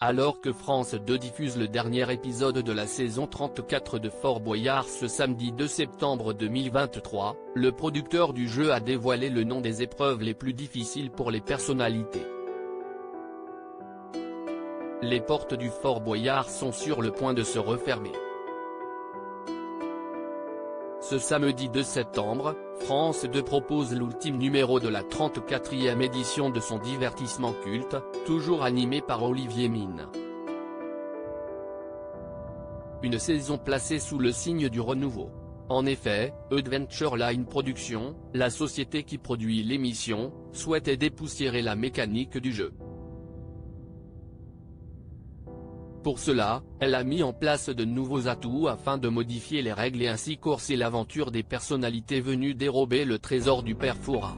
Alors que France 2 diffuse le dernier épisode de la saison 34 de Fort Boyard ce samedi 2 septembre 2023, le producteur du jeu a dévoilé le nom des épreuves les plus difficiles pour les personnalités. Les portes du Fort Boyard sont sur le point de se refermer. Ce samedi 2 septembre, France 2 propose l'ultime numéro de la 34e édition de son divertissement culte, toujours animé par Olivier Mine. Une saison placée sous le signe du renouveau. En effet, Adventure Line Productions, la société qui produit l'émission, souhaitait dépoussiérer la mécanique du jeu. Pour cela, elle a mis en place de nouveaux atouts afin de modifier les règles et ainsi corser l'aventure des personnalités venues dérober le trésor du père Fouras.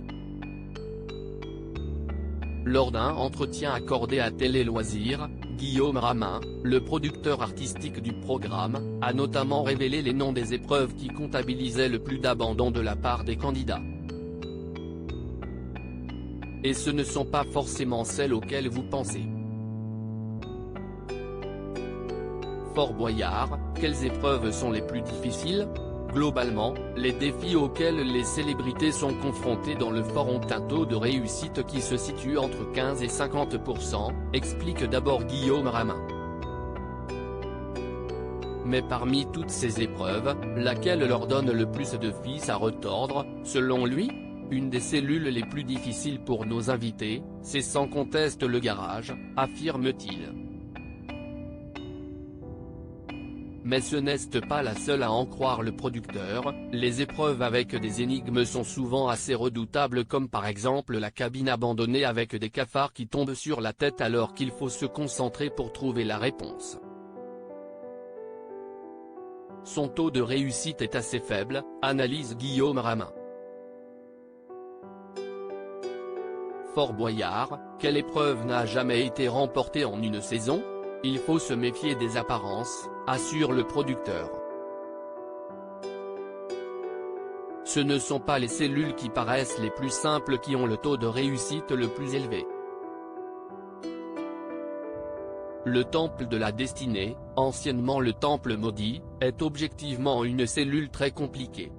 Lors d'un entretien accordé à Télé Loisirs, Guillaume Ramin, le producteur artistique du programme, a notamment révélé les noms des épreuves qui comptabilisaient le plus d'abandon de la part des candidats. Et ce ne sont pas forcément celles auxquelles vous pensez. Fort Boyard, quelles épreuves sont les plus difficiles? Globalement, les défis auxquels les célébrités sont confrontées dans le fort ont un taux de réussite qui se situe entre 15 et 50%, explique d'abord Guillaume Ramin. Mais parmi toutes ces épreuves, laquelle leur donne le plus de fils à retordre, selon lui? Une des cellules les plus difficiles pour nos invités, c'est sans conteste le garage, affirme-t-il. Mais ce n'est pas la seule à en croire le producteur, les épreuves avec des énigmes sont souvent assez redoutables comme par exemple la cabine abandonnée avec des cafards qui tombent sur la tête alors qu'il faut se concentrer pour trouver la réponse. Son taux de réussite est assez faible, analyse Guillaume Ramin. Fort Boyard, quelle épreuve n'a jamais été remportée en une saison? Il faut se méfier des apparences, assure le producteur. Ce ne sont pas les cellules qui paraissent les plus simples qui ont le taux de réussite le plus élevé. Le Temple de la Destinée, anciennement le Temple Maudit, est objectivement une cellule très compliquée.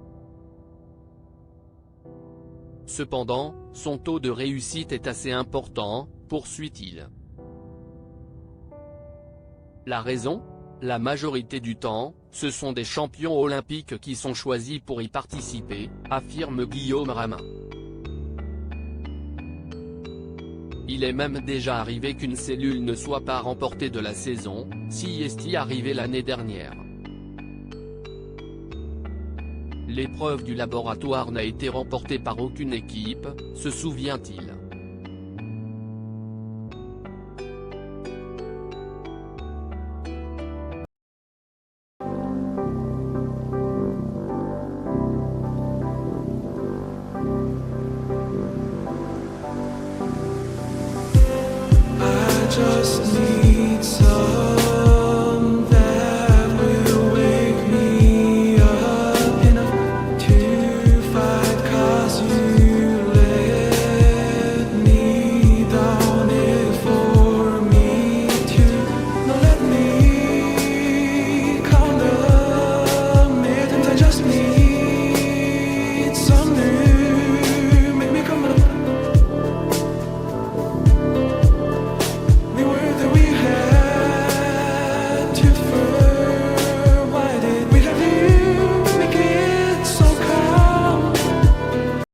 Cependant, son taux de réussite est assez important, poursuit-il. La raison? La majorité du temps, ce sont des champions olympiques qui sont choisis pour y participer, affirme Guillaume Ramin. Il est même déjà arrivé qu'une cellule ne soit pas remportée de la saison, si est arrivé l'année dernière. L'épreuve du laboratoire n'a été remportée par aucune équipe, se souvient-il.